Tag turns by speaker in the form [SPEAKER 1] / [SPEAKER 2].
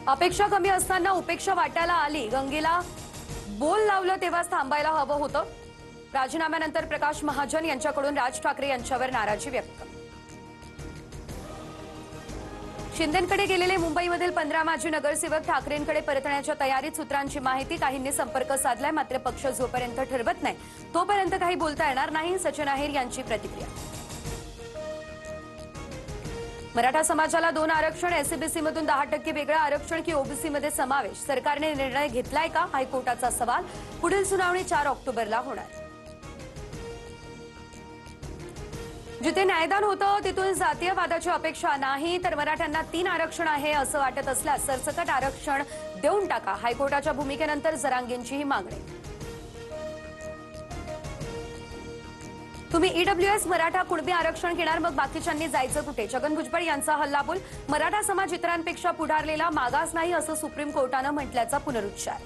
[SPEAKER 1] अपेक्षा कमी असताना उपेक्षा वाटायला आली। गंगेला बोल लावलं तेव्हाच थांबायला हवं होतं। राजीनाम्यानंतर प्रकाश महाजन यांच्याकडून राज ठाकरे यांच्यावर नाराजी व्यक्त। शिंदेंकडे गेलेले मुंबईमधील 15 माजी नगरसेवक ठाकरेंकडे परतण्याच्या तयारीत सूत्रांची माहिती। काहींनी संपर्क साधलाय, मात्र पक्ष जोपर्यंत ठरवत नाही तोपर्यंत काही बोलता येणार नाही। सचिन आहेर यांची प्रतिक्रिया। मराठा समाजाला 2 आरक्षण, एससीबीसी मधून 10% वेगळं आरक्षण की ओबीसी मध्ये समावेश, सरकारने निर्णय घेतलाय का? हायकोर्टाचा सवाल। पुढील सुनावणी 4 ऑक्टोबरला होणार। जिथे न्यायदान होतं तिथून जातीयवादाची अपेक्षा नाही, तर मराठ्यांना 3 आरक्षण आहे असं वाटत असल्यास सरसकट आरक्षण देऊन टाका। हायकोर्टाच्या भूमिकेनंतर जरांगेंची ही मागणी। तुम्ही ईडब्ल्यूएस मराठा कुणबी आरक्षण घेणार, मग बाकीच्यांनी जायचं कुठे? छगन भुजबळ यांचा हल्लाबोल। मराठा समाज इतरांपेक्षा पुढारलेला मागास नाही असं सुप्रीम कोर्टानं म्हटल्याचा पुनरुच्चार।